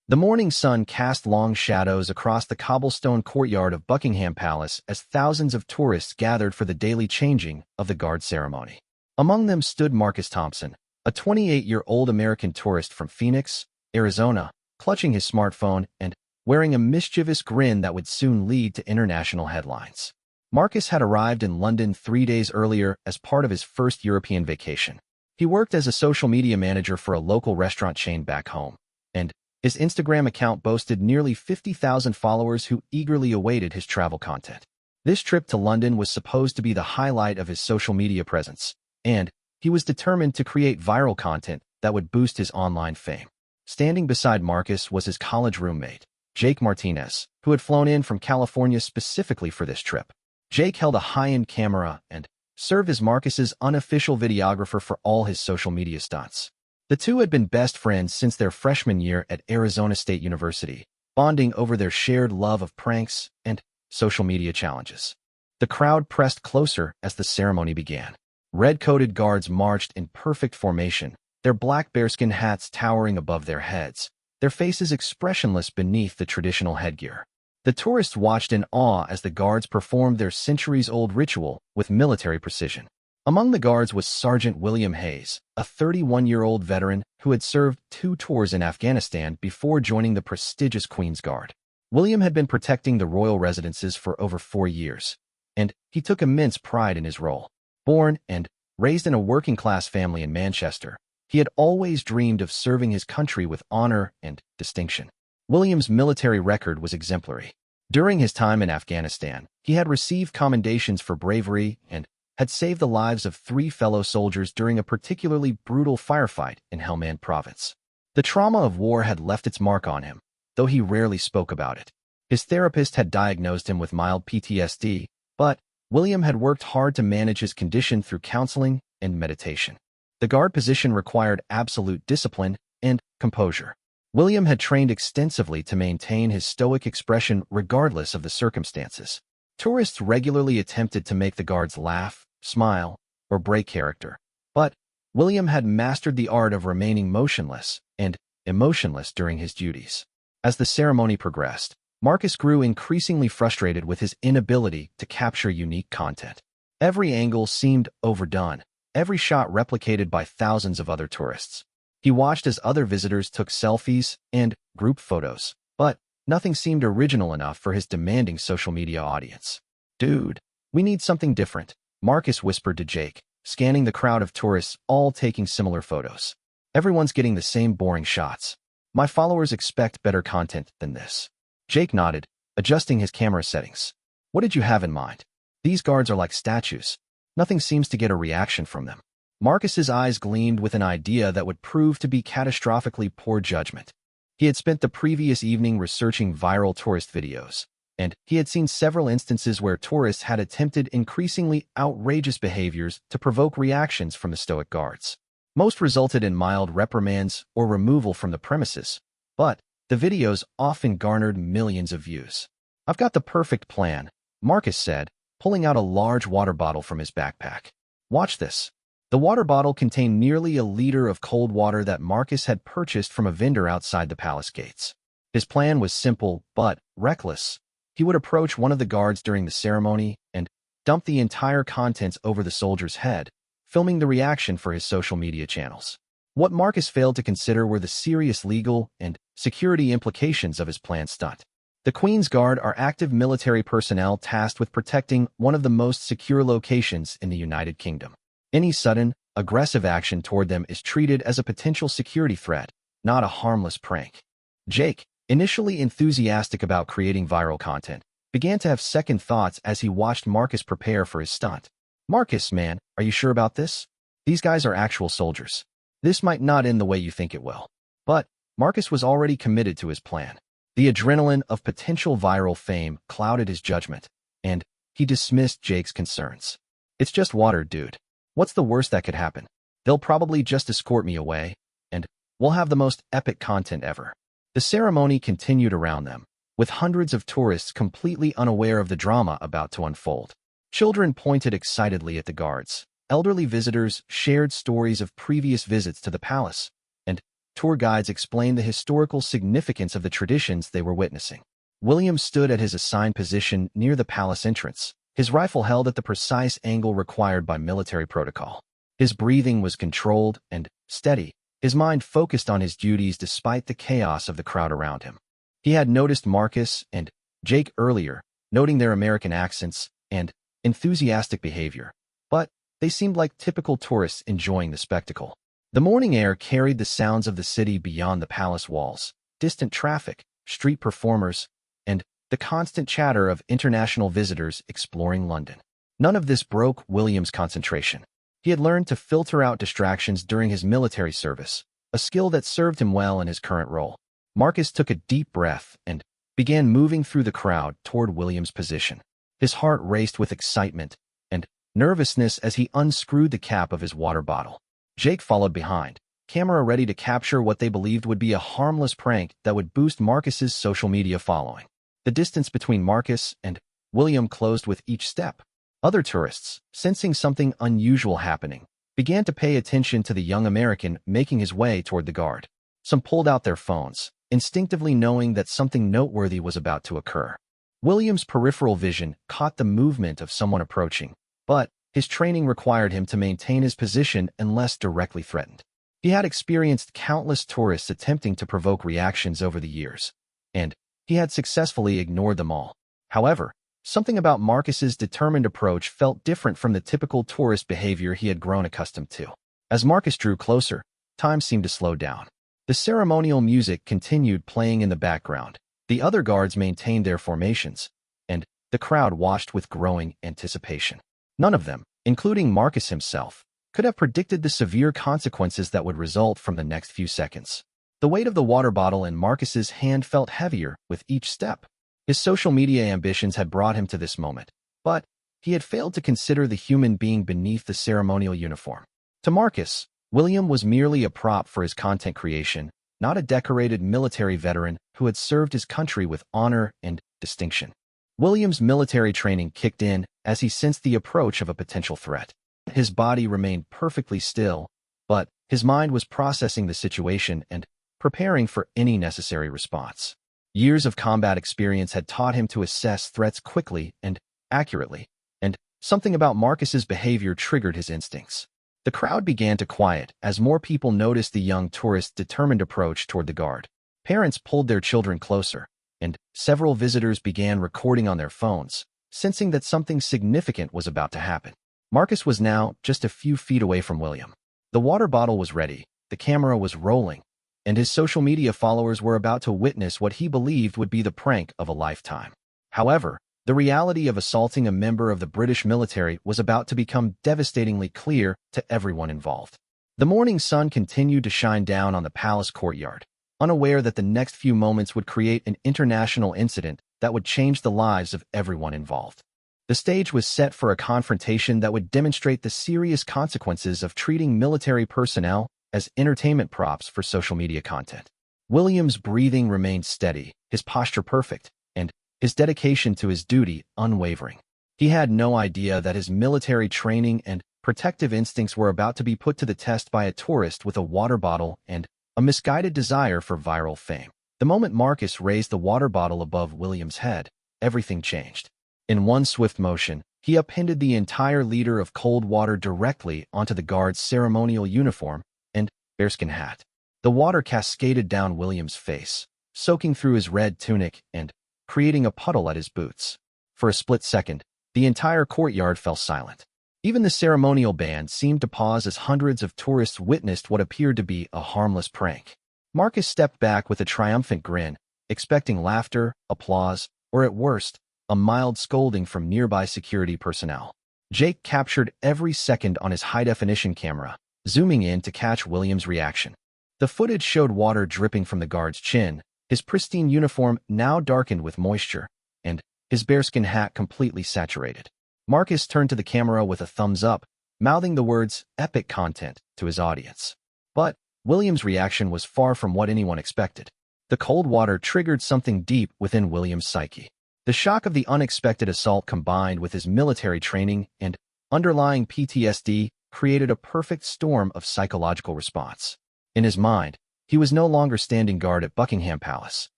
The morning sun cast long shadows across the cobblestone courtyard of Buckingham Palace as thousands of tourists gathered for the daily changing of the guard ceremony. Among them stood Marcus Thompson, a 28-year-old American tourist from Phoenix, Arizona, clutching his smartphone and wearing a mischievous grin that would soon lead to international headlines. Marcus had arrived in London 3 days earlier as part of his first European vacation. He worked as a social media manager for a local restaurant chain back home, and his Instagram account boasted nearly 50,000 followers who eagerly awaited his travel content. This trip to London was supposed to be the highlight of his social media presence, and he was determined to create viral content that would boost his online fame. Standing beside Marcus was his college roommate, Jake Martinez, who had flown in from California specifically for this trip. Jake held a high-end camera and served as Marcus's unofficial videographer for all his social media stunts. The two had been best friends since their freshman year at Arizona State University, bonding over their shared love of pranks and social media challenges. The crowd pressed closer as the ceremony began. Red-coated guards marched in perfect formation, their black bearskin hats towering above their heads, their faces expressionless beneath the traditional headgear. The tourists watched in awe as the guards performed their centuries-old ritual with military precision. Among the guards was Sergeant William Hayes, a 31-year-old veteran who had served 2 tours in Afghanistan before joining the prestigious Queen's Guard. William had been protecting the royal residences for over 4 years, and he took immense pride in his role. Born and raised in a working-class family in Manchester, he had always dreamed of serving his country with honor and distinction. William's military record was exemplary. During his time in Afghanistan, he had received commendations for bravery and had saved the lives of 3 fellow soldiers during a particularly brutal firefight in Helmand Province. The trauma of war had left its mark on him, though he rarely spoke about it. His therapist had diagnosed him with mild PTSD, but William had worked hard to manage his condition through counseling and meditation. The guard position required absolute discipline and composure. William had trained extensively to maintain his stoic expression regardless of the circumstances. Tourists regularly attempted to make the guards laugh, smile, or break character, but William had mastered the art of remaining motionless and emotionless during his duties. As the ceremony progressed, Marcus grew increasingly frustrated with his inability to capture unique content. Every angle seemed overdone, every shot replicated by thousands of other tourists. He watched as other visitors took selfies and group photos, but nothing seemed original enough for his demanding social media audience. "Dude, we need something different," Marcus whispered to Jake, scanning the crowd of tourists all taking similar photos. "Everyone's getting the same boring shots. My followers expect better content than this." Jake nodded, adjusting his camera settings. "What did you have in mind? These guards are like statues. Nothing seems to get a reaction from them." Marcus's eyes gleamed with an idea that would prove to be catastrophically poor judgment. He had spent the previous evening researching viral tourist videos, and he had seen several instances where tourists had attempted increasingly outrageous behaviors to provoke reactions from the stoic guards. Most resulted in mild reprimands or removal from the premises, but the videos often garnered millions of views. "I've got the perfect plan," Marcus said, pulling out a large water bottle from his backpack. "Watch this." The water bottle contained nearly a liter of cold water that Marcus had purchased from a vendor outside the palace gates. His plan was simple but reckless. He would approach one of the guards during the ceremony and dump the entire contents over the soldier's head, filming the reaction for his social media channels. What Marcus failed to consider were the serious legal and security implications of his planned stunt. The Queen's Guard are active military personnel tasked with protecting one of the most secure locations in the United Kingdom. Any sudden, aggressive action toward them is treated as a potential security threat, not a harmless prank. Jake, initially enthusiastic about creating viral content, began to have second thoughts as he watched Marcus prepare for his stunt. "Marcus, man, are you sure about this? These guys are actual soldiers. This might not end the way you think it will." But Marcus was already committed to his plan. The adrenaline of potential viral fame clouded his judgment, and he dismissed Jake's concerns. "It's just water, dude. What's the worst that could happen? They'll probably just escort me away, and we'll have the most epic content ever." The ceremony continued around them, with hundreds of tourists completely unaware of the drama about to unfold. Children pointed excitedly at the guards. Elderly visitors shared stories of previous visits to the palace, and tour guides explained the historical significance of the traditions they were witnessing. William stood at his assigned position near the palace entrance, his rifle held at the precise angle required by military protocol. His breathing was controlled and steady, his mind focused on his duties despite the chaos of the crowd around him. He had noticed Marcus and Jake earlier, noting their American accents and enthusiastic behavior, but they seemed like typical tourists enjoying the spectacle. The morning air carried the sounds of the city beyond the palace walls, distant traffic, street performers, and the constant chatter of international visitors exploring London. None of this broke William's concentration. He had learned to filter out distractions during his military service, a skill that served him well in his current role. Marcus took a deep breath and began moving through the crowd toward William's position. His heart raced with excitement and nervousness as he unscrewed the cap of his water bottle. Jake followed behind, camera ready to capture what they believed would be a harmless prank that would boost Marcus's social media following. The distance between Marcus and William closed with each step. Other tourists, sensing something unusual happening, began to pay attention to the young American making his way toward the guard. Some pulled out their phones, instinctively knowing that something noteworthy was about to occur. William's peripheral vision caught the movement of someone approaching, but his training required him to maintain his position unless directly threatened. He had experienced countless tourists attempting to provoke reactions over the years, and he had successfully ignored them all. However, something about Marcus's determined approach felt different from the typical tourist behavior he had grown accustomed to. As Marcus drew closer, time seemed to slow down. The ceremonial music continued playing in the background. The other guards maintained their formations, and the crowd watched with growing anticipation. None of them, including Marcus himself, could have predicted the severe consequences that would result from the next few seconds. The weight of the water bottle in Marcus's hand felt heavier with each step. His social media ambitions had brought him to this moment, but he had failed to consider the human being beneath the ceremonial uniform. To Marcus, William was merely a prop for his content creation, not a decorated military veteran who had served his country with honor and distinction. William's military training kicked in as he sensed the approach of a potential threat. His body remained perfectly still, but his mind was processing the situation and preparing for any necessary response. Years of combat experience had taught him to assess threats quickly and accurately, and something about Marcus's behavior triggered his instincts. The crowd began to quiet as more people noticed the young tourist's determined approach toward the guard. Parents pulled their children closer, and several visitors began recording on their phones, sensing that something significant was about to happen. Marcus was now just a few feet away from William. The water bottle was ready, the camera was rolling, and his social media followers were about to witness what he believed would be the prank of a lifetime. However, the reality of assaulting a member of the British military was about to become devastatingly clear to everyone involved. The morning sun continued to shine down on the palace courtyard, unaware that the next few moments would create an international incident that would change the lives of everyone involved. The stage was set for a confrontation that would demonstrate the serious consequences of treating military personnel as entertainment props for social media content. William's breathing remained steady, his posture perfect, and his dedication to his duty unwavering. He had no idea that his military training and protective instincts were about to be put to the test by a tourist with a water bottle and a misguided desire for viral fame. The moment Marcus raised the water bottle above William's head, everything changed. In one swift motion, he upended the entire liter of cold water directly onto the guard's ceremonial uniform and bearskin hat. The water cascaded down William's face, soaking through his red tunic and creating a puddle at his boots. For a split second, the entire courtyard fell silent. Even the ceremonial band seemed to pause as hundreds of tourists witnessed what appeared to be a harmless prank. Marcus stepped back with a triumphant grin, expecting laughter, applause, or at worst, a mild scolding from nearby security personnel. Jake captured every second on his high-definition camera, zooming in to catch William's reaction. The footage showed water dripping from the guard's chin, his pristine uniform now darkened with moisture, and his bearskin hat completely saturated. Marcus turned to the camera with a thumbs up, mouthing the words "epic content" to his audience. But William's reaction was far from what anyone expected. The cold water triggered something deep within William's psyche. The shock of the unexpected assault combined with his military training and underlying PTSD created a perfect storm of psychological response. In his mind, He was no longer standing guard at Buckingham Palace.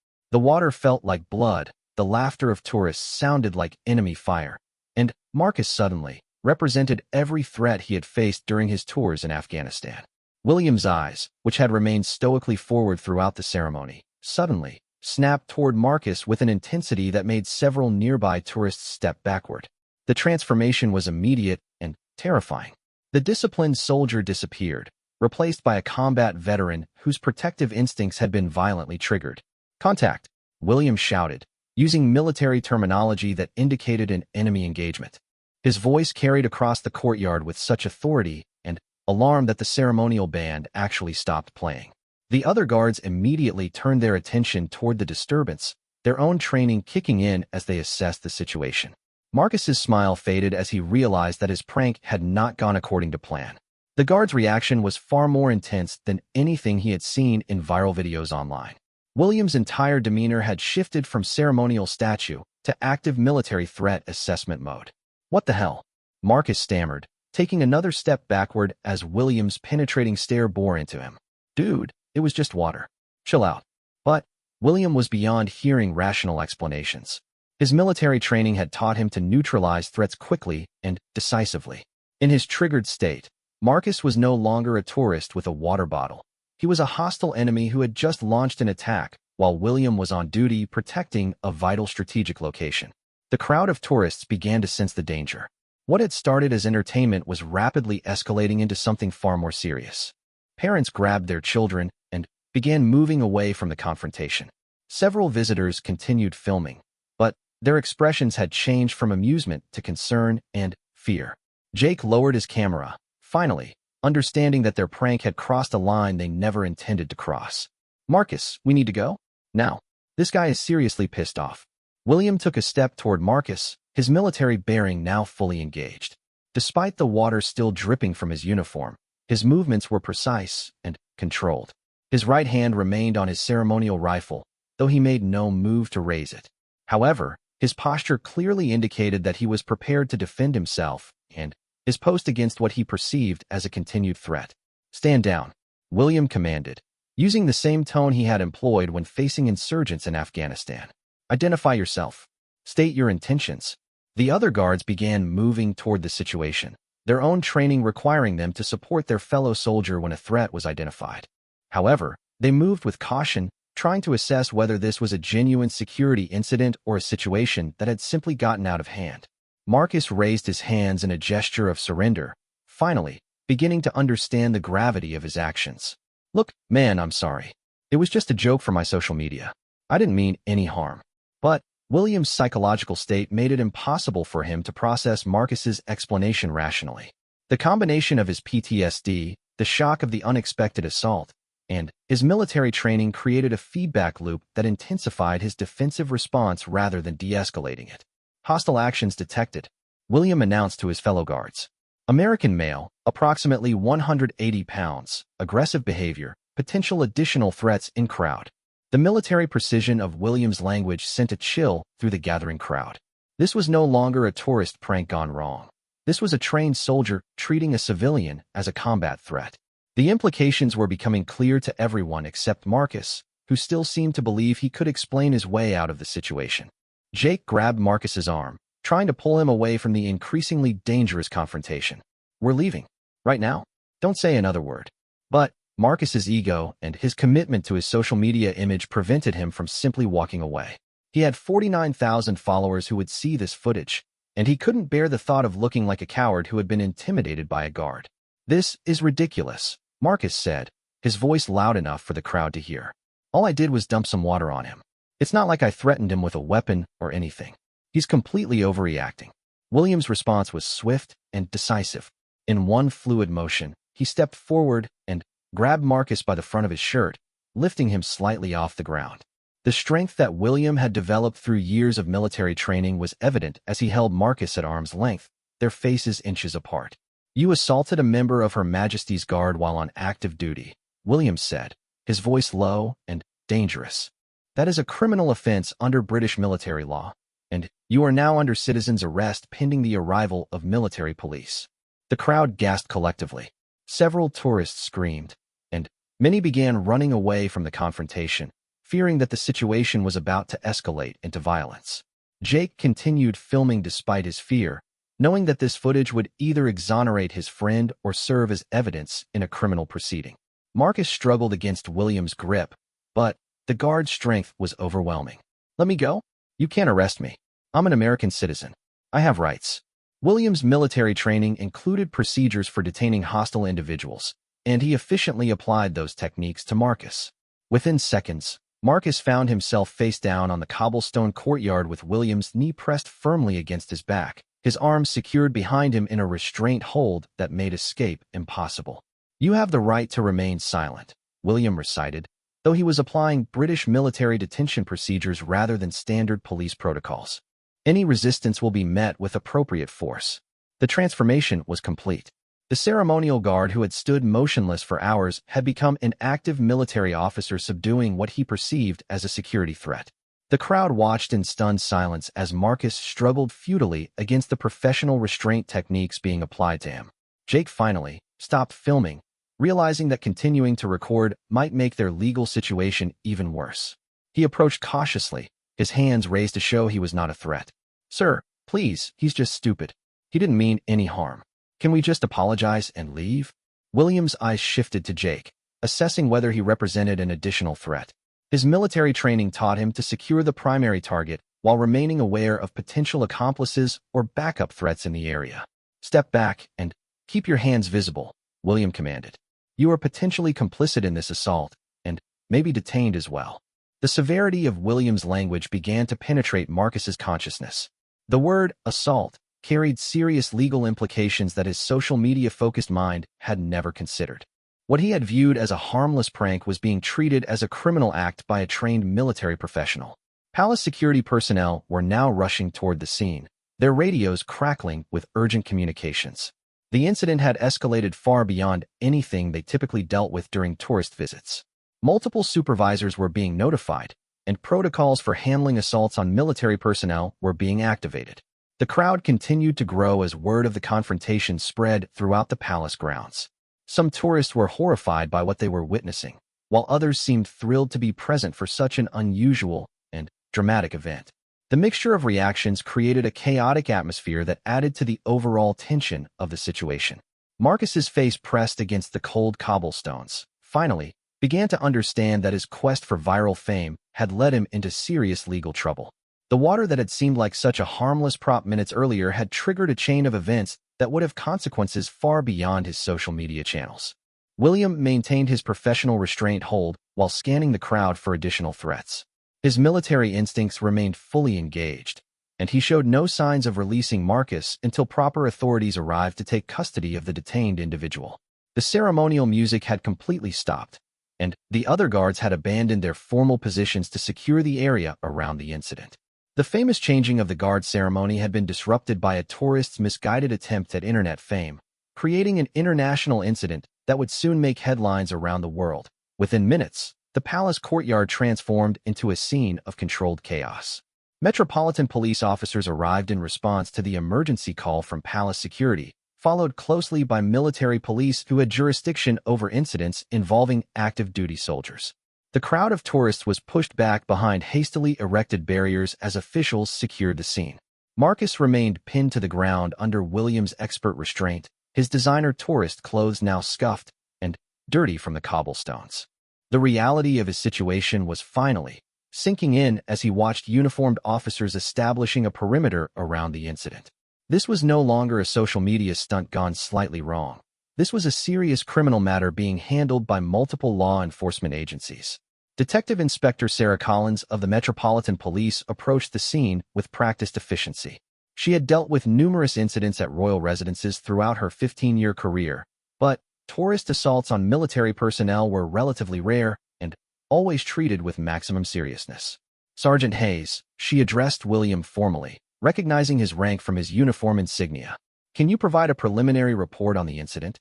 The water felt like blood, the laughter of tourists sounded like enemy fire, and Marcus suddenly represented every threat he had faced during his tours in Afghanistan. William's eyes, which had remained stoically forward throughout the ceremony, suddenly snapped toward Marcus with an intensity that made several nearby tourists step backward. The transformation was immediate and terrifying. The disciplined soldier disappeared, replaced by a combat veteran whose protective instincts had been violently triggered. "Contact," William shouted, using military terminology that indicated an enemy engagement. His voice carried across the courtyard with such authority and alarm that the ceremonial band actually stopped playing. The other guards immediately turned their attention toward the disturbance, their own training kicking in as they assessed the situation. Marcus's smile faded as he realized that his prank had not gone according to plan. The guard's reaction was far more intense than anything he had seen in viral videos online. William's entire demeanor had shifted from ceremonial statue to active military threat assessment mode. "What the hell?" Marcus stammered, taking another step backward as William's penetrating stare bore into him. "Dude, it was just water. Chill out." But William was beyond hearing rational explanations. His military training had taught him to neutralize threats quickly and decisively. In his triggered state, Marcus was no longer a tourist with a water bottle. He was a hostile enemy who had just launched an attack, while William was on duty protecting a vital strategic location. The crowd of tourists began to sense the danger. What had started as entertainment was rapidly escalating into something far more serious. Parents grabbed their children and began moving away from the confrontation. Several visitors continued filming, but their expressions had changed from amusement to concern and fear. Jake lowered his camera, finally, understanding that their prank had crossed a line they never intended to cross. "Marcus, we need to go? Now. This guy is seriously pissed off." William took a step toward Marcus, his military bearing now fully engaged. Despite the water still dripping from his uniform, his movements were precise and controlled. His right hand remained on his ceremonial rifle, though he made no move to raise it. However, his posture clearly indicated that he was prepared to defend himself and his post against what he perceived as a continued threat. "Stand down," William commanded, using the same tone he had employed when facing insurgents in Afghanistan. "Identify yourself. State your intentions." The other guards began moving toward the situation, their own training requiring them to support their fellow soldier when a threat was identified. However, they moved with caution, trying to assess whether this was a genuine security incident or a situation that had simply gotten out of hand. Marcus raised his hands in a gesture of surrender, finally, beginning to understand the gravity of his actions. "Look, man, I'm sorry. It was just a joke for my social media. I didn't mean any harm." But William's psychological state made it impossible for him to process Marcus's explanation rationally. The combination of his PTSD, the shock of the unexpected assault, and his military training created a feedback loop that intensified his defensive response rather than de-escalating it. "Hostile actions detected," William announced to his fellow guards. "American male, approximately 180 pounds, aggressive behavior, potential additional threats in crowd." The military precision of William's language sent a chill through the gathering crowd. This was no longer a tourist prank gone wrong. This was a trained soldier treating a civilian as a combat threat. The implications were becoming clear to everyone except Marcus, who still seemed to believe he could explain his way out of the situation. Jake grabbed Marcus's arm, trying to pull him away from the increasingly dangerous confrontation. "We're leaving. Right now. Don't say another word." But Marcus's ego and his commitment to his social media image prevented him from simply walking away. He had 49,000 followers who would see this footage, and he couldn't bear the thought of looking like a coward who had been intimidated by a guard. "This is ridiculous," Marcus said, his voice loud enough for the crowd to hear. "All I did was dump some water on him. It's not like I threatened him with a weapon or anything. He's completely overreacting." William's response was swift and decisive. In one fluid motion, he stepped forward and grabbed Marcus by the front of his shirt, lifting him slightly off the ground. The strength that William had developed through years of military training was evident as he held Marcus at arm's length, their faces inches apart. "You assaulted a member of Her Majesty's Guard while on active duty," William said, his voice low and dangerous. "That is a criminal offense under British military law, and you are now under citizen's arrest pending the arrival of military police." The crowd gasped collectively. Several tourists screamed, and Many began running away from the confrontation, fearing that the situation was about to escalate into violence. Jake continued filming despite his fear, knowing that this footage would either exonerate his friend or serve as evidence in a criminal proceeding. Marcus struggled against William's grip, but the guard's strength was overwhelming. "Let me go? You can't arrest me. I'm an American citizen. I have rights." William's military training included procedures for detaining hostile individuals, and he efficiently applied those techniques to Marcus. Within seconds, Marcus found himself face down on the cobblestone courtyard with William's knee pressed firmly against his back, his arms secured behind him in a restraint hold that made escape impossible. "You have the right to remain silent," William recited, though he was applying British military detention procedures rather than standard police protocols. "Any resistance will be met with appropriate force." The transformation was complete. The ceremonial guard who had stood motionless for hours had become an active military officer subduing what he perceived as a security threat. The crowd watched in stunned silence as Marcus struggled futilely against the professional restraint techniques being applied to him. Jake finally stopped filming, realizing that continuing to record might make their legal situation even worse. He approached cautiously, his hands raised to show he was not a threat. "Sir, please, he's just stupid. He didn't mean any harm. Can we just apologize and leave?" William's eyes shifted to Jake, assessing whether he represented an additional threat. His military training taught him to secure the primary target while remaining aware of potential accomplices or backup threats in the area. "Step back and keep your hands visible," William commanded. "You are potentially complicit in this assault, and maybe detained as well." The severity of William's language began to penetrate Marcus's consciousness. The word assault carried serious legal implications that his social media-focused mind had never considered. What he had viewed as a harmless prank was being treated as a criminal act by a trained military professional. Palace security personnel were now rushing toward the scene, their radios crackling with urgent communications. The incident had escalated far beyond anything they typically dealt with during tourist visits. Multiple supervisors were being notified, and protocols for handling assaults on military personnel were being activated. The crowd continued to grow as word of the confrontation spread throughout the palace grounds. Some tourists were horrified by what they were witnessing, while others seemed thrilled to be present for such an unusual and dramatic event. The mixture of reactions created a chaotic atmosphere that added to the overall tension of the situation. Marcus's face pressed against the cold cobblestones, finally, began to understand that his quest for viral fame had led him into serious legal trouble. The water that had seemed like such a harmless prop minutes earlier had triggered a chain of events that would have consequences far beyond his social media channels. William maintained his professional restraint hold while scanning the crowd for additional threats. His military instincts remained fully engaged, and he showed no signs of releasing Marcus until proper authorities arrived to take custody of the detained individual. The ceremonial music had completely stopped, and the other guards had abandoned their formal positions to secure the area around the incident. The famous changing of the guard ceremony had been disrupted by a tourist's misguided attempt at internet fame, creating an international incident that would soon make headlines around the world. Within minutes, the palace courtyard transformed into a scene of controlled chaos. Metropolitan police officers arrived in response to the emergency call from palace security, followed closely by military police who had jurisdiction over incidents involving active duty soldiers. The crowd of tourists was pushed back behind hastily erected barriers as officials secured the scene. Marcus remained pinned to the ground under William's expert restraint, his designer tourist clothes now scuffed and dirty from the cobblestones. The reality of his situation was finally sinking in as he watched uniformed officers establishing a perimeter around the incident. This was no longer a social media stunt gone slightly wrong. This was a serious criminal matter being handled by multiple law enforcement agencies. Detective Inspector Sarah Collins of the Metropolitan Police approached the scene with practiced efficiency. She had dealt with numerous incidents at royal residences throughout her 15-year career, but tourist assaults on military personnel were relatively rare and always treated with maximum seriousness. "Sergeant Hayes," she addressed William formally, recognizing his rank from his uniform insignia. "Can you provide a preliminary report on the incident?"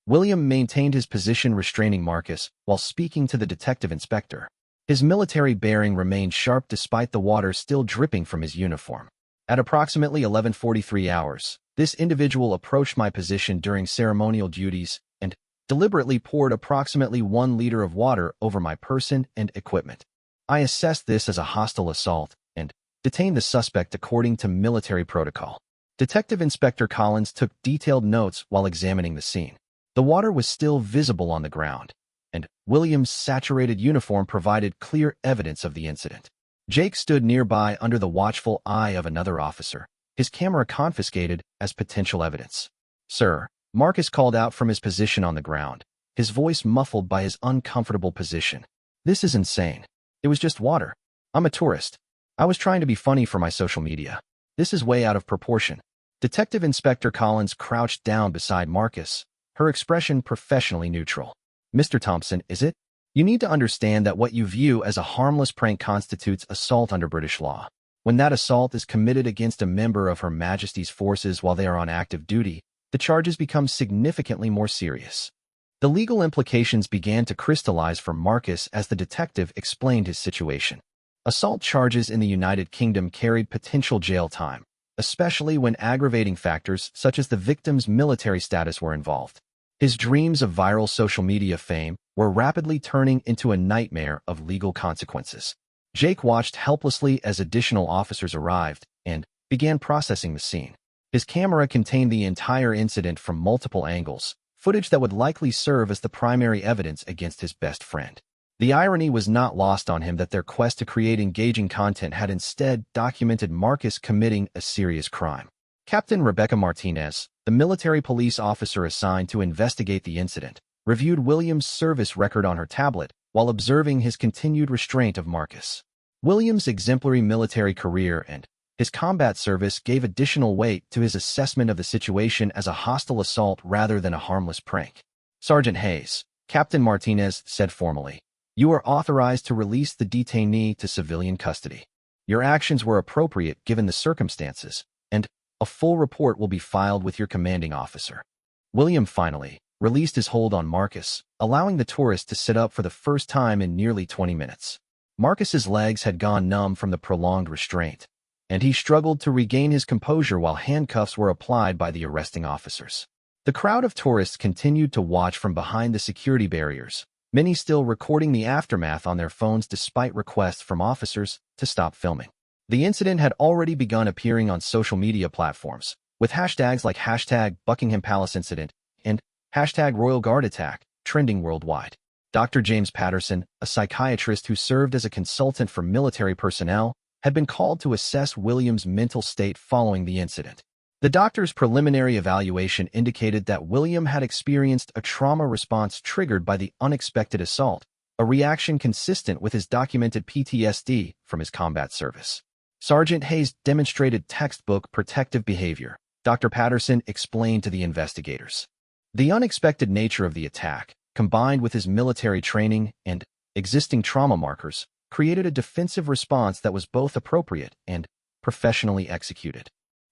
William maintained his position restraining Marcus while speaking to the detective inspector. His military bearing remained sharp despite the water still dripping from his uniform. At approximately 11:43 hours, this individual approached my position during ceremonial duties and deliberately poured approximately 1 liter of water over my person and equipment. I assessed this as a hostile assault and detained the suspect according to military protocol. Detective Inspector Collins took detailed notes while examining the scene. The water was still visible on the ground, and William's saturated uniform provided clear evidence of the incident. Jake stood nearby under the watchful eye of another officer, his camera confiscated as potential evidence. "Sir," Marcus called out from his position on the ground, his voice muffled by his uncomfortable position. "This is insane. It was just water. I'm a tourist. I was trying to be funny for my social media. This is way out of proportion." Detective Inspector Collins crouched down beside Marcus, her expression professionally neutral. "Mr. Thompson, is it? You need to understand that what you view as a harmless prank constitutes assault under British law. When that assault is committed against a member of Her Majesty's forces while they are on active duty, the charges become significantly more serious." The legal implications began to crystallize for Marcus as the detective explained his situation. Assault charges in the United Kingdom carried potential jail time, especially when aggravating factors such as the victim's military status were involved. His dreams of viral social media fame were rapidly turning into a nightmare of legal consequences. Jake watched helplessly as additional officers arrived and began processing the scene. His camera contained the entire incident from multiple angles, footage that would likely serve as the primary evidence against his best friend. The irony was not lost on him that their quest to create engaging content had instead documented Marcus committing a serious crime. Captain Rebecca Martinez, the military police officer assigned to investigate the incident, reviewed William's service record on her tablet while observing his continued restraint of Marcus. William's exemplary military career and his combat service gave additional weight to his assessment of the situation as a hostile assault rather than a harmless prank. "Sergeant Hayes," Captain Martinez said formally, "you are authorized to release the detainee to civilian custody. Your actions were appropriate given the circumstances, and a full report will be filed with your commanding officer." William finally released his hold on Marcus, allowing the tourist to sit up for the first time in nearly 20 minutes. Marcus's legs had gone numb from the prolonged restraint, and he struggled to regain his composure while handcuffs were applied by the arresting officers. The crowd of tourists continued to watch from behind the security barriers, many still recording the aftermath on their phones despite requests from officers to stop filming. The incident had already begun appearing on social media platforms, with hashtags like #Buckingham Palace Incident and #Royal Guard Attack trending worldwide. Dr. James Patterson, a psychiatrist who served as a consultant for military personnel, had been called to assess William's mental state following the incident. The doctor's preliminary evaluation indicated that William had experienced a trauma response triggered by the unexpected assault, a reaction consistent with his documented PTSD from his combat service. Sergeant Hayes demonstrated textbook protective behavior, Dr. Patterson explained to the investigators. The unexpected nature of the attack, combined with his military training and existing trauma markers, created a defensive response that was both appropriate and professionally executed.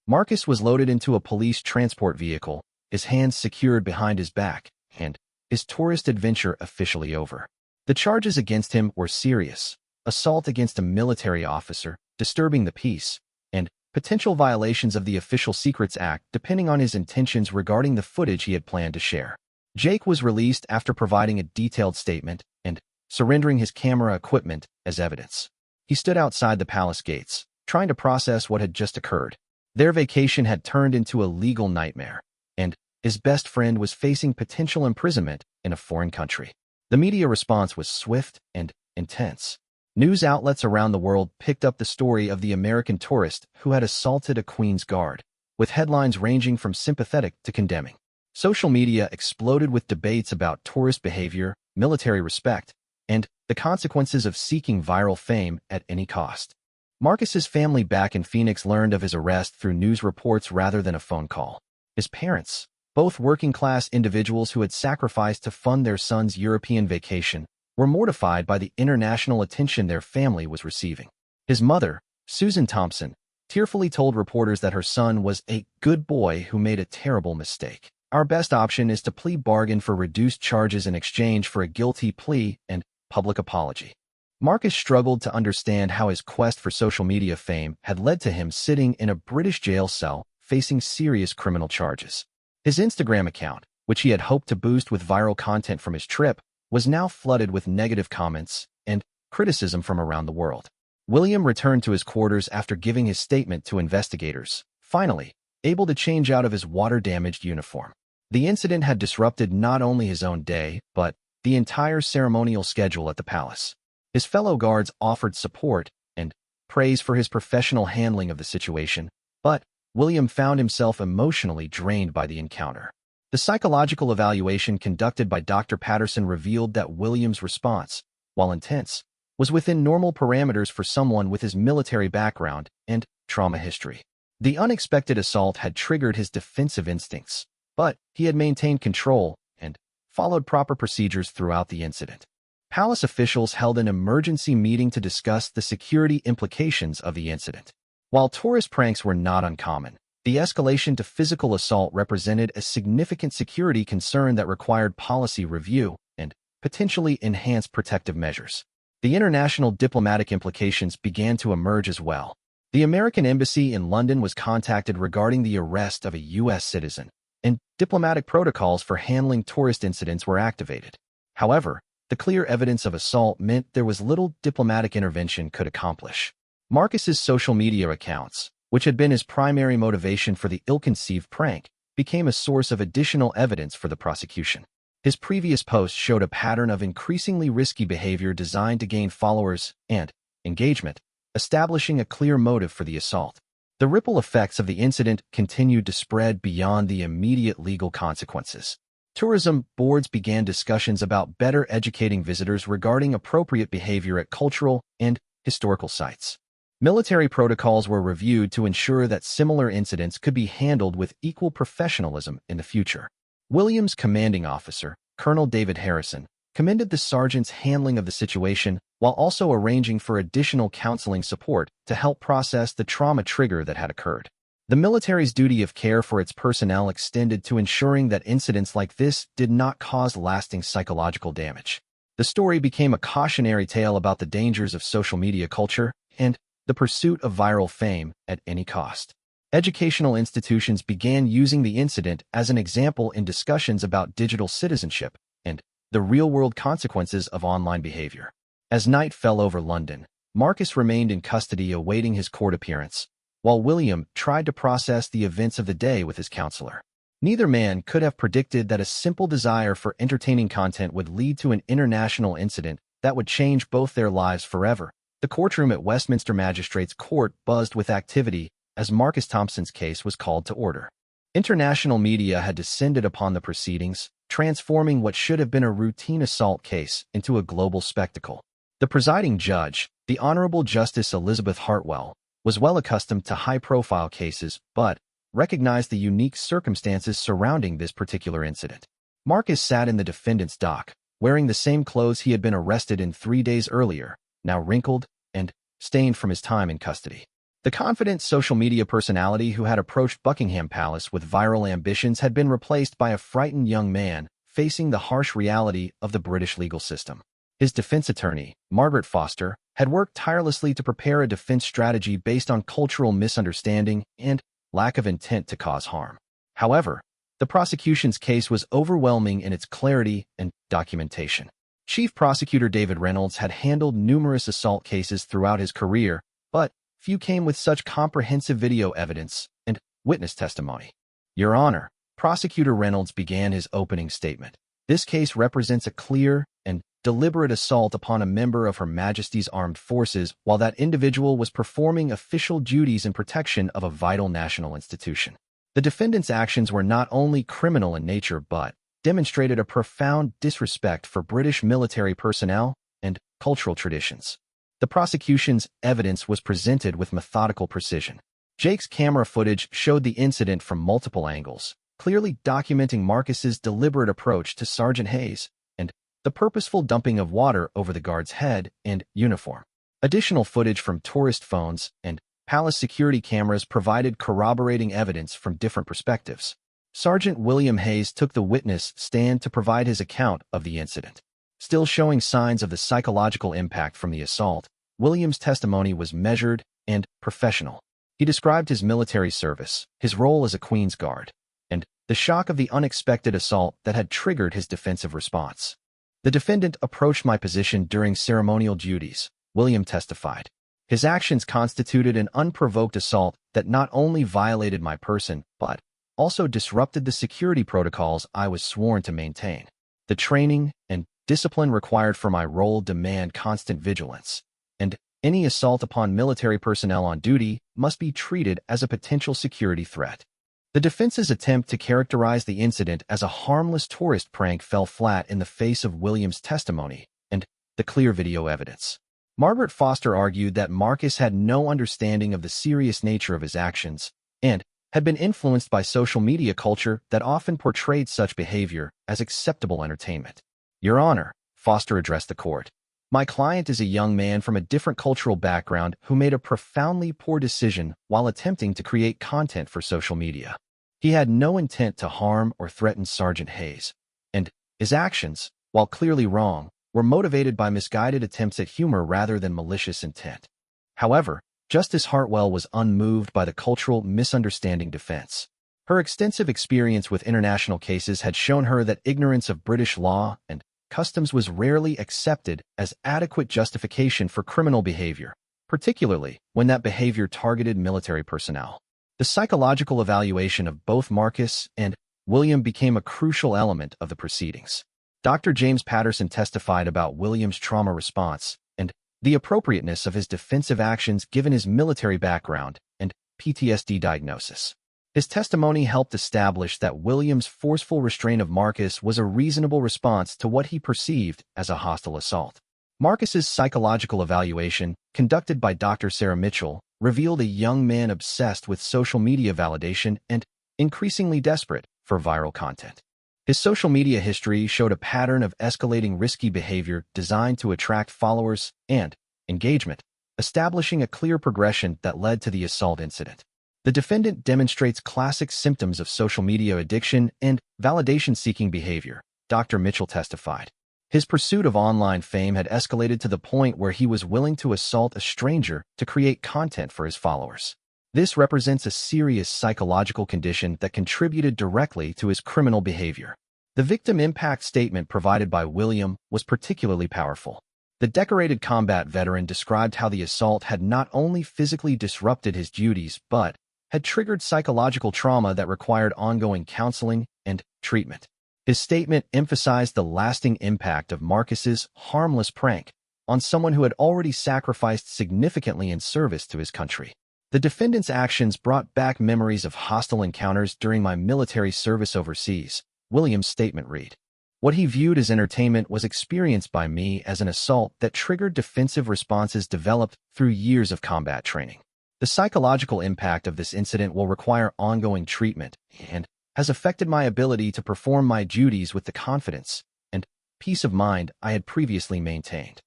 Marcus was loaded into a police transport vehicle, his hands secured behind his back, and his tourist adventure officially over. The charges against him were serious: assault against a military officer, disturbing the peace, and potential violations of the Official Secrets Act depending on his intentions regarding the footage he had planned to share. Jake was released after providing a detailed statement and surrendering his camera equipment as evidence. He stood outside the palace gates, trying to process what had just occurred. Their vacation had turned into a legal nightmare, and his best friend was facing potential imprisonment in a foreign country. The media response was swift and intense. News outlets around the world picked up the story of the American tourist who had assaulted a Queen's Guard, with headlines ranging from sympathetic to condemning. Social media exploded with debates about tourist behavior, military respect, and the consequences of seeking viral fame at any cost. Marcus's family back in Phoenix learned of his arrest through news reports rather than a phone call. His parents, both working-class individuals who had sacrificed to fund their son's European vacation, were mortified by the international attention their family was receiving. His mother, Susan Thompson, tearfully told reporters that her son was a good boy who made a terrible mistake. "Our best option is to plea bargain for reduced charges in exchange for a guilty plea and public apology." Marcus struggled to understand how his quest for social media fame had led to him sitting in a British jail cell facing serious criminal charges. His Instagram account, which he had hoped to boost with viral content from his trip, was now flooded with negative comments and criticism from around the world. William returned to his quarters after giving his statement to investigators, finally able to change out of his water-damaged uniform. The incident had disrupted not only his own day, but the entire ceremonial schedule at the palace. His fellow guards offered support and praise for his professional handling of the situation, but William found himself emotionally drained by the encounter. The psychological evaluation conducted by Dr. Patterson revealed that William's response, while intense, was within normal parameters for someone with his military background and trauma history. The unexpected assault had triggered his defensive instincts, but he had maintained control and followed proper procedures throughout the incident. Palace officials held an emergency meeting to discuss the security implications of the incident. While tourist pranks were not uncommon, the escalation to physical assault represented a significant security concern that required policy review and potentially enhanced protective measures. The international diplomatic implications began to emerge as well. The American embassy in London was contacted regarding the arrest of a U.S. citizen, and diplomatic protocols for handling tourist incidents were activated. However, the clear evidence of assault meant there was little diplomatic intervention could accomplish. Marcus's social media accounts, which had been his primary motivation for the ill-conceived prank, became a source of additional evidence for the prosecution. His previous posts showed a pattern of increasingly risky behavior designed to gain followers and engagement, establishing a clear motive for the assault. The ripple effects of the incident continued to spread beyond the immediate legal consequences. Tourism boards began discussions about better educating visitors regarding appropriate behavior at cultural and historical sites. Military protocols were reviewed to ensure that similar incidents could be handled with equal professionalism in the future. Williams' commanding officer, Colonel David Harrison, commended the sergeant's handling of the situation while also arranging for additional counseling support to help process the trauma trigger that had occurred. The military's duty of care for its personnel extended to ensuring that incidents like this did not cause lasting psychological damage. The story became a cautionary tale about the dangers of social media culture and the pursuit of viral fame at any cost. Educational institutions began using the incident as an example in discussions about digital citizenship and the real-world consequences of online behavior. As night fell over London, Marcus remained in custody awaiting his court appearance, while William tried to process the events of the day with his counselor. Neither man could have predicted that a simple desire for entertaining content would lead to an international incident that would change both their lives forever. The courtroom at Westminster Magistrates Court buzzed with activity as Marcus Thompson's case was called to order. International media had descended upon the proceedings, transforming what should have been a routine assault case into a global spectacle. The presiding judge, the Honorable Justice Elizabeth Hartwell, was well accustomed to high-profile cases, but recognized the unique circumstances surrounding this particular incident. Marcus sat in the defendant's dock, wearing the same clothes he had been arrested in 3 days earlier, now wrinkled and stained from his time in custody. The confident social media personality who had approached Buckingham Palace with viral ambitions had been replaced by a frightened young man facing the harsh reality of the British legal system. His defense attorney, Margaret Foster, had worked tirelessly to prepare a defense strategy based on cultural misunderstanding and lack of intent to cause harm. However, the prosecution's case was overwhelming in its clarity and documentation. Chief Prosecutor David Reynolds had handled numerous assault cases throughout his career, but few came with such comprehensive video evidence and witness testimony. Your Honor, Prosecutor Reynolds began his opening statement. This case represents a clear and deliberate assault upon a member of Her Majesty's Armed Forces while that individual was performing official duties in protection of a vital national institution. The defendant's actions were not only criminal in nature but demonstrated a profound disrespect for British military personnel and cultural traditions. The prosecution's evidence was presented with methodical precision. Jake's camera footage showed the incident from multiple angles, clearly documenting Marcus's deliberate approach to Sergeant Hayes and the purposeful dumping of water over the guard's head and uniform. Additional footage from tourist phones and palace security cameras provided corroborating evidence from different perspectives. Sergeant William Hayes took the witness stand to provide his account of the incident. Still showing signs of the psychological impact from the assault, William's testimony was measured and professional. He described his military service, his role as a Queen's Guard, and the shock of the unexpected assault that had triggered his defensive response. The defendant approached my position during ceremonial duties, William testified. His actions constituted an unprovoked assault that not only violated my person, but also disrupted the security protocols I was sworn to maintain. The training and discipline required for my role demand constant vigilance, and any assault upon military personnel on duty must be treated as a potential security threat. The defense's attempt to characterize the incident as a harmless tourist prank fell flat in the face of Williams' testimony and the clear video evidence. Margaret Foster argued that Marcus had no understanding of the serious nature of his actions and had been influenced by social media culture that often portrayed such behavior as acceptable entertainment. Your Honor, Foster addressed the court, my client is a young man from a different cultural background who made a profoundly poor decision while attempting to create content for social media. He had no intent to harm or threaten Sergeant Hayes, and his actions, while clearly wrong, were motivated by misguided attempts at humor rather than malicious intent. However, Justice Hartwell was unmoved by the cultural misunderstanding defense. Her extensive experience with international cases had shown her that ignorance of British law and customs was rarely accepted as adequate justification for criminal behavior, particularly when that behavior targeted military personnel. The psychological evaluation of both Marcus and William became a crucial element of the proceedings. Dr. James Patterson testified about William's trauma response and the appropriateness of his defensive actions given his military background and PTSD diagnosis. His testimony helped establish that William's forceful restraint of Marcus was a reasonable response to what he perceived as a hostile assault. Marcus's psychological evaluation, conducted by Dr. Sarah Mitchell, revealed a young man obsessed with social media validation and increasingly desperate for viral content. His social media history showed a pattern of escalating risky behavior designed to attract followers and engagement, establishing a clear progression that led to the assault incident. The defendant demonstrates classic symptoms of social media addiction and validation-seeking behavior, Dr. Mitchell testified. His pursuit of online fame had escalated to the point where he was willing to assault a stranger to create content for his followers. This represents a serious psychological condition that contributed directly to his criminal behavior. The victim impact statement provided by William was particularly powerful. The decorated combat veteran described how the assault had not only physically disrupted his duties but had triggered psychological trauma that required ongoing counseling and treatment. His statement emphasized the lasting impact of Marcus's harmless prank on someone who had already sacrificed significantly in service to his country. The defendant's actions brought back memories of hostile encounters during my military service overseas, Williams' statement read. What he viewed as entertainment was experienced by me as an assault that triggered defensive responses developed through years of combat training. The psychological impact of this incident will require ongoing treatment and has affected my ability to perform my duties with the confidence and peace of mind I had previously maintained.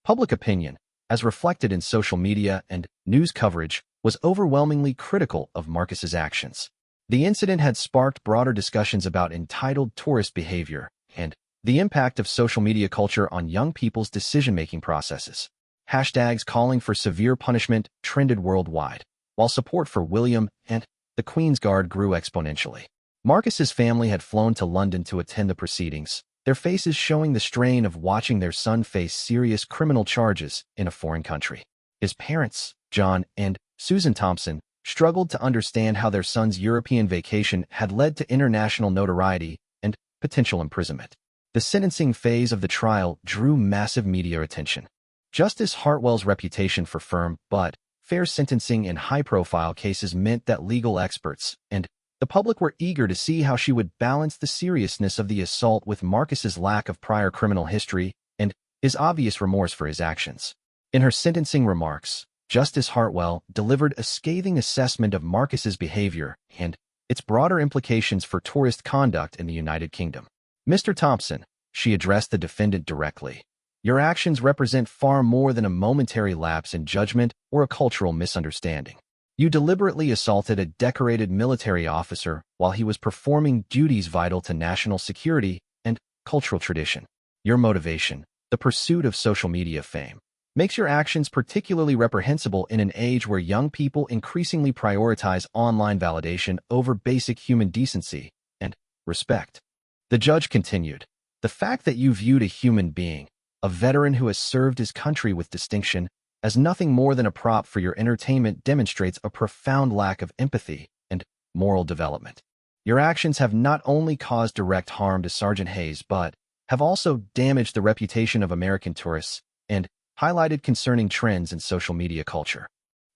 Public opinion, as reflected in social media and news coverage, was overwhelmingly critical of Marcus's actions. The incident had sparked broader discussions about entitled tourist behavior and the impact of social media culture on young people's decision-making processes. Hashtags calling for severe punishment trended worldwide, while support for William and the Queen's Guard grew exponentially. Marcus's family had flown to London to attend the proceedings, their faces showing the strain of watching their son face serious criminal charges in a foreign country. His parents, John and Susan Thompson, struggled to understand how their son's European vacation had led to international notoriety and potential imprisonment. The sentencing phase of the trial drew massive media attention. Justice Hartwell's reputation for firm but fair sentencing in high-profile cases meant that legal experts and the public were eager to see how she would balance the seriousness of the assault with Marcus's lack of prior criminal history and his obvious remorse for his actions. In her sentencing remarks, Justice Hartwell delivered a scathing assessment of Marcus's behavior and its broader implications for tourist conduct in the United Kingdom. Mr. Thompson, she addressed the defendant directly, your actions represent far more than a momentary lapse in judgment or a cultural misunderstanding. You deliberately assaulted a decorated military officer while he was performing duties vital to national security and cultural tradition. Your motivation, the pursuit of social media fame, makes your actions particularly reprehensible in an age where young people increasingly prioritize online validation over basic human decency and respect. The judge continued, "The fact that you viewed a human being, a veteran who has served his country with distinction, as nothing more than a prop for your entertainment demonstrates a profound lack of empathy and moral development. Your actions have not only caused direct harm to Sergeant Hayes but have also damaged the reputation of American tourists and highlighted concerning trends in social media culture."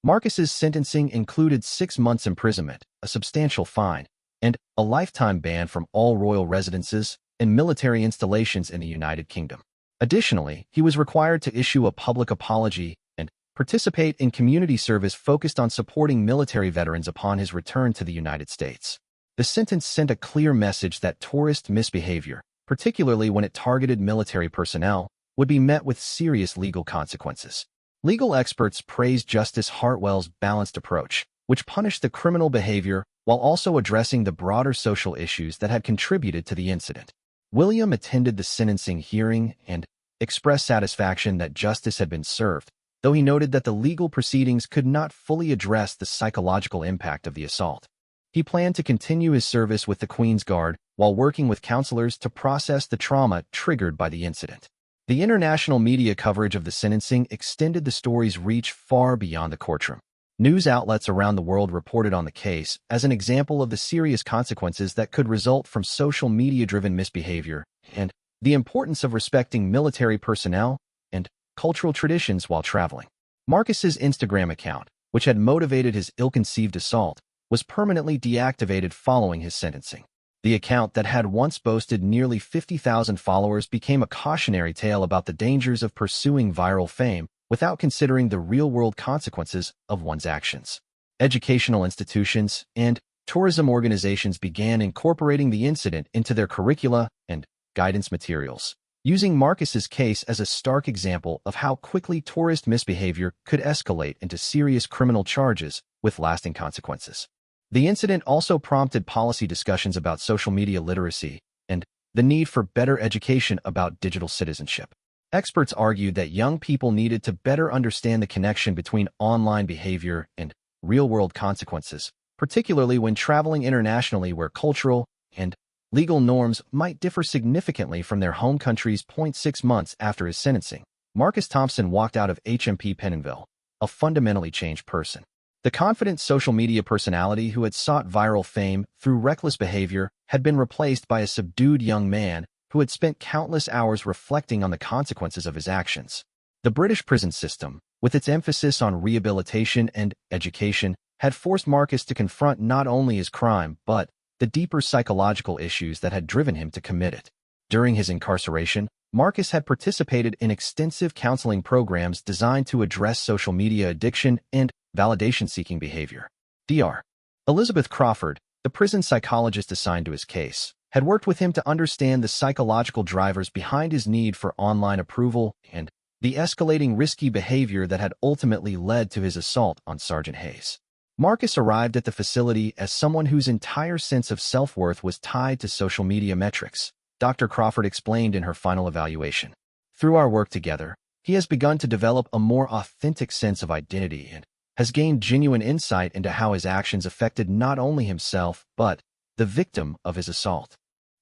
Marcus's sentencing included 6 months imprisonment, a substantial fine, and a lifetime ban from all royal residences and military installations in the United Kingdom. Additionally, he was required to issue a public apology and participate in community service focused on supporting military veterans upon his return to the United States. The sentence sent a clear message that tourist misbehavior, particularly when it targeted military personnel, would be met with serious legal consequences. Legal experts praised Justice Hartwell's balanced approach, which punished the criminal behavior while also addressing the broader social issues that had contributed to the incident. William attended the sentencing hearing and expressed satisfaction that justice had been served, though he noted that the legal proceedings could not fully address the psychological impact of the assault. He planned to continue his service with the Queen's Guard while working with counselors to process the trauma triggered by the incident. The international media coverage of the sentencing extended the story's reach far beyond the courtroom. News outlets around the world reported on the case as an example of the serious consequences that could result from social media-driven misbehavior and the importance of respecting military personnel and cultural traditions while traveling. Marcus's Instagram account, which had motivated his ill-conceived assault, was permanently deactivated following his sentencing. The account that had once boasted nearly 50,000 followers became a cautionary tale about the dangers of pursuing viral fame without considering the real-world consequences of one's actions. Educational institutions and tourism organizations began incorporating the incident into their curricula and guidance materials, using Marcus's case as a stark example of how quickly tourist misbehavior could escalate into serious criminal charges with lasting consequences. The incident also prompted policy discussions about social media literacy and the need for better education about digital citizenship. Experts argued that young people needed to better understand the connection between online behavior and real-world consequences, particularly when traveling internationally where cultural and legal norms might differ significantly from their home countries. 6 months after his sentencing, Marcus Thompson walked out of HMP Pentonville, a fundamentally changed person. The confident social media personality who had sought viral fame through reckless behavior had been replaced by a subdued young man who had spent countless hours reflecting on the consequences of his actions. The British prison system, with its emphasis on rehabilitation and education, had forced Marcus to confront not only his crime but the deeper psychological issues that had driven him to commit it. During his incarceration, Marcus had participated in extensive counseling programs designed to address social media addiction and validation-seeking behavior. Dr. Elizabeth Crawford, the prison psychologist assigned to his case, had worked with him to understand the psychological drivers behind his need for online approval and the escalating risky behavior that had ultimately led to his assault on Sergeant Hayes. Marcus arrived at the facility as someone whose entire sense of self-worth was tied to social media metrics, Dr. Crawford explained in her final evaluation. Through our work together, he has begun to develop a more authentic sense of identity and has gained genuine insight into how his actions affected not only himself but the victim of his assault.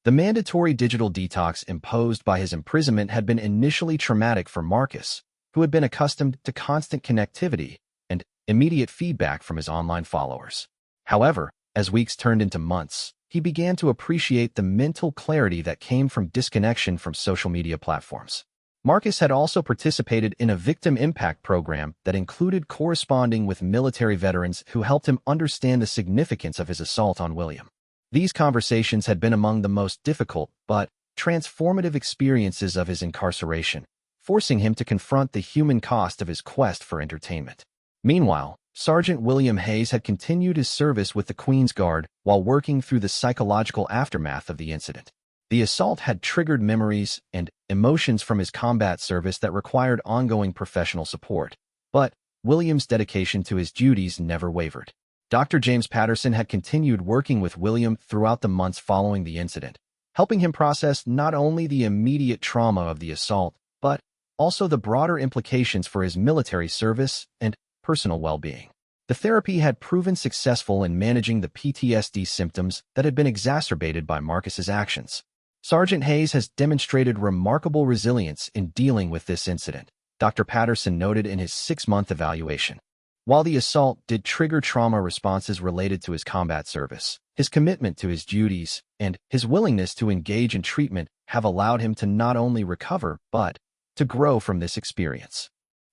The mandatory digital detox imposed by his imprisonment had been initially traumatic for Marcus, who had been accustomed to constant connectivity and immediate feedback from his online followers. However, as weeks turned into months, he began to appreciate the mental clarity that came from disconnection from social media platforms. Marcus had also participated in a victim impact program that included corresponding with military veterans who helped him understand the significance of his assault on William. These conversations had been among the most difficult but transformative experiences of his incarceration, forcing him to confront the human cost of his quest for entertainment. Meanwhile, Sergeant William Hayes had continued his service with the Queen's Guard while working through the psychological aftermath of the incident. The assault had triggered memories and emotions from his combat service that required ongoing professional support, but William's dedication to his duties never wavered. Dr. James Patterson had continued working with William throughout the months following the incident, helping him process not only the immediate trauma of the assault, but also the broader implications for his military service and personal well-being. The therapy had proven successful in managing the PTSD symptoms that had been exacerbated by Marcus's actions. Sergeant Hayes has demonstrated remarkable resilience in dealing with this incident, Dr. Patterson noted in his 6-month evaluation. While the assault did trigger trauma responses related to his combat service, his commitment to his duties and his willingness to engage in treatment have allowed him to not only recover, but to grow from this experience.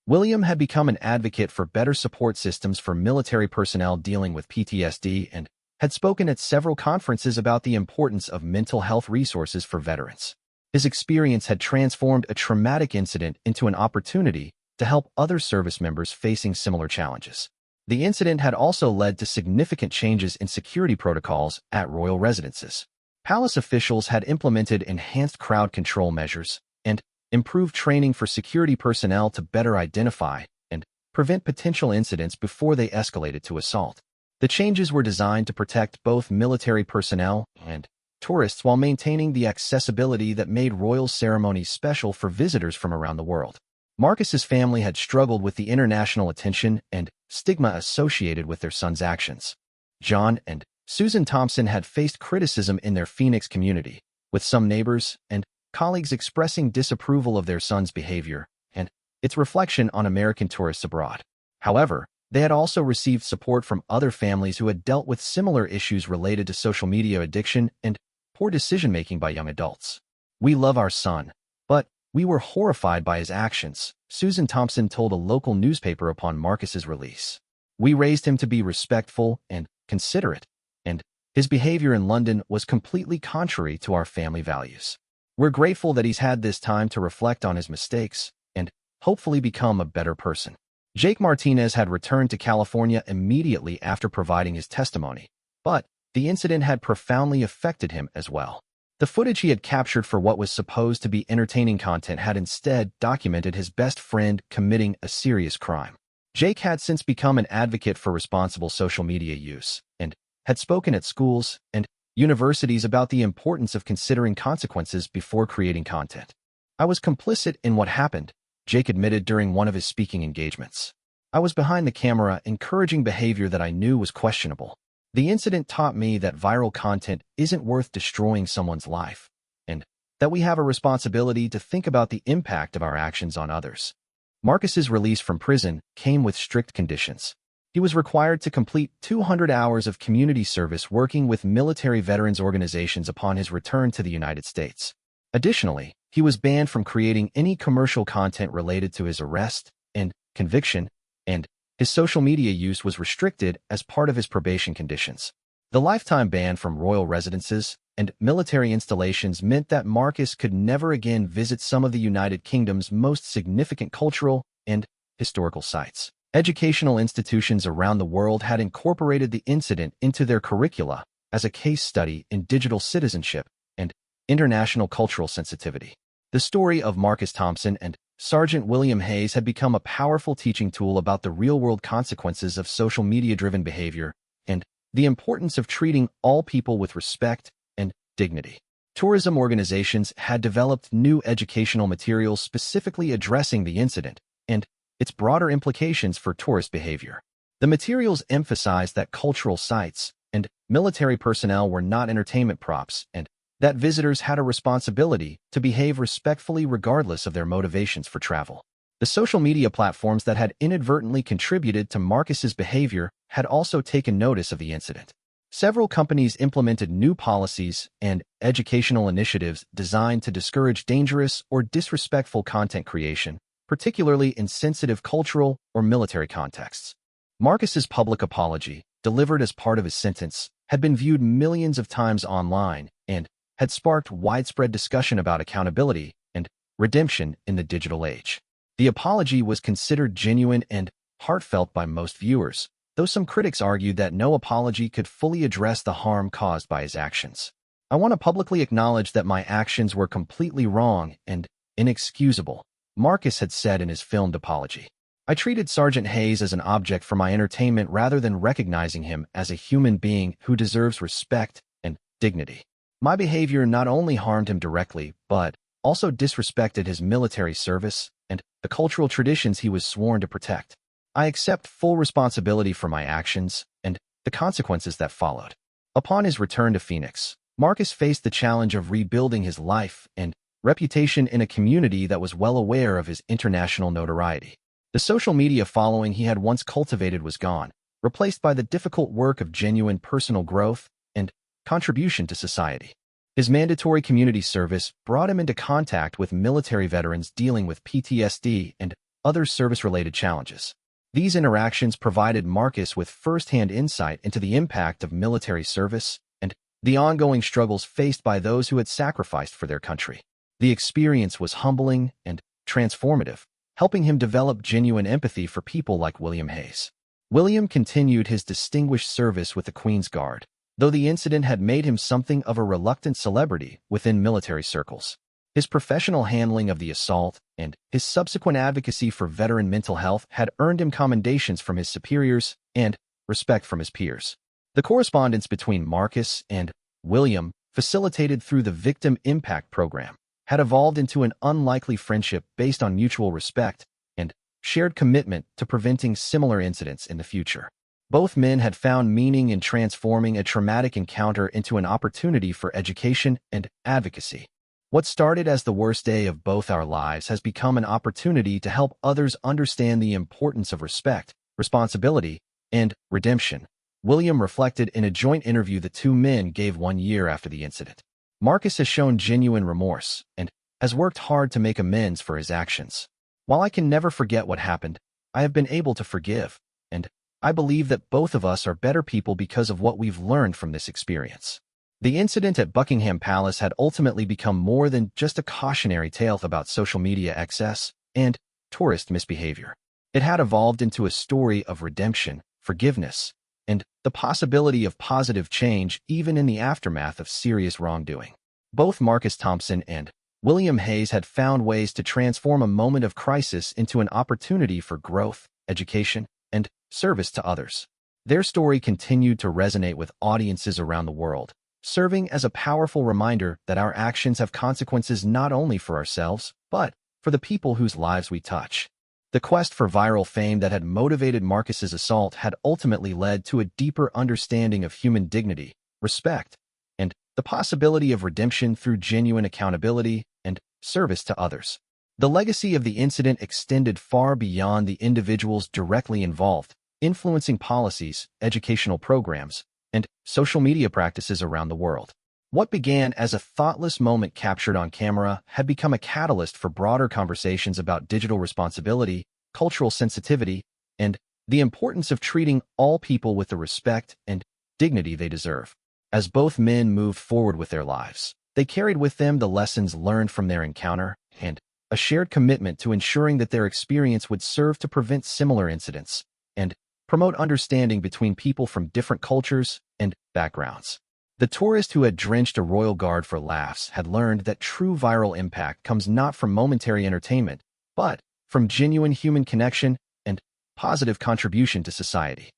William had become an advocate for better support systems for military personnel dealing with PTSD and had spoken at several conferences about the importance of mental health resources for veterans. His experience had transformed a traumatic incident into an opportunity to help other service members facing similar challenges. The incident had also led to significant changes in security protocols at royal residences. Palace officials had implemented enhanced crowd control measures and improved training for security personnel to better identify and prevent potential incidents before they escalated to assault. The changes were designed to protect both military personnel and tourists while maintaining the accessibility that made royal ceremonies special for visitors from around the world. Marcus's family had struggled with the international attention and stigma associated with their son's actions. John and Susan Thompson had faced criticism in their Phoenix community, with some neighbors and colleagues expressing disapproval of their son's behavior and its reflection on American tourists abroad. However, they had also received support from other families who had dealt with similar issues related to social media addiction and poor decision-making by young adults. "We love our son, but we were horrified by his actions," Susan Thompson told a local newspaper upon Marcus's release. "We raised him to be respectful and considerate, and his behavior in London was completely contrary to our family values. We're grateful that he's had this time to reflect on his mistakes and hopefully become a better person." Jake Martinez had returned to California immediately after providing his testimony, but the incident had profoundly affected him as well. The footage he had captured for what was supposed to be entertaining content had instead documented his best friend committing a serious crime. Jake had since become an advocate for responsible social media use and had spoken at schools and universities about the importance of considering consequences before creating content. "I was complicit in what happened," Jake admitted during one of his speaking engagements. "I was behind the camera encouraging behavior that I knew was questionable. The incident taught me that viral content isn't worth destroying someone's life, and that we have a responsibility to think about the impact of our actions on others." Marcus's release from prison came with strict conditions. He was required to complete 200 hours of community service working with military veterans organizations upon his return to the United States. Additionally, he was banned from creating any commercial content related to his arrest and conviction, and his social media use was restricted as part of his probation conditions. The lifetime ban from royal residences and military installations meant that Marcus could never again visit some of the United Kingdom's most significant cultural and historical sites. Educational institutions around the world had incorporated the incident into their curricula as a case study in digital citizenship and international cultural sensitivity. The story of Marcus Thompson and Sergeant William Hayes had become a powerful teaching tool about the real-world consequences of social media-driven behavior and the importance of treating all people with respect and dignity. Tourism organizations had developed new educational materials specifically addressing the incident and its broader implications for tourist behavior. The materials emphasized that cultural sites and military personnel were not entertainment props and that visitors had a responsibility to behave respectfully regardless of their motivations for travel. The social media platforms that had inadvertently contributed to Marcus's behavior had also taken notice of the incident. Several companies implemented new policies and educational initiatives designed to discourage dangerous or disrespectful content creation, particularly in sensitive cultural or military contexts. Marcus's public apology, delivered as part of his sentence, had been viewed millions of times online and had sparked widespread discussion about accountability and redemption in the digital age. The apology was considered genuine and heartfelt by most viewers, though some critics argued that no apology could fully address the harm caused by his actions. "I want to publicly acknowledge that my actions were completely wrong and inexcusable," Marcus had said in his filmed apology. "I treated Sergeant Hayes as an object for my entertainment rather than recognizing him as a human being who deserves respect and dignity. My behavior not only harmed him directly, but also disrespected his military service and the cultural traditions he was sworn to protect. I accept full responsibility for my actions and the consequences that followed. Upon his return to Phoenix, Marcus faced the challenge of rebuilding his life and reputation in a community that was well aware of his international notoriety. The social media following he had once cultivated was gone, replaced by the difficult work of genuine personal growth and contribution to society. His mandatory community service brought him into contact with military veterans dealing with PTSD and other service-related challenges. These interactions provided Marcus with first-hand insight into the impact of military service and the ongoing struggles faced by those who had sacrificed for their country. The experience was humbling and transformative, helping him develop genuine empathy for people like William Hayes. William continued his distinguished service with the Queen's Guard, though the incident had made him something of a reluctant celebrity within military circles. His professional handling of the assault and his subsequent advocacy for veteran mental health had earned him commendations from his superiors and respect from his peers. The correspondence between Marcus and William, facilitated through the Victim Impact Program, had evolved into an unlikely friendship based on mutual respect and shared commitment to preventing similar incidents in the future. Both men had found meaning in transforming a traumatic encounter into an opportunity for education and advocacy. What started as the worst day of both our lives has become an opportunity to help others understand the importance of respect, responsibility, and redemption, William reflected in a joint interview the two men gave 1 year after the incident. Marcus has shown genuine remorse and has worked hard to make amends for his actions. While I can never forget what happened, I have been able to forgive, and I believe that both of us are better people because of what we've learned from this experience. The incident at Buckingham Palace had ultimately become more than just a cautionary tale about social media excess and tourist misbehavior. It had evolved into a story of redemption, forgiveness, and the possibility of positive change even in the aftermath of serious wrongdoing. Both Marcus Thompson and William Hayes had found ways to transform a moment of crisis into an opportunity for growth, education, and service to others. Their story continued to resonate with audiences around the world, serving as a powerful reminder that our actions have consequences not only for ourselves, but for the people whose lives we touch. The quest for viral fame that had motivated Marcus's assault had ultimately led to a deeper understanding of human dignity, respect, and the possibility of redemption through genuine accountability and service to others. The legacy of the incident extended far beyond the individuals directly involved, influencing policies, educational programs, and social media practices around the world. What began as a thoughtless moment captured on camera had become a catalyst for broader conversations about digital responsibility, cultural sensitivity, and the importance of treating all people with the respect and dignity they deserve. As both men moved forward with their lives, they carried with them the lessons learned from their encounter and a shared commitment to ensuring that their experience would serve to prevent similar incidents and promote understanding between people from different cultures and backgrounds. The tourist who had drenched a royal guard for laughs had learned that true viral impact comes not from momentary entertainment, but from genuine human connection and positive contribution to society.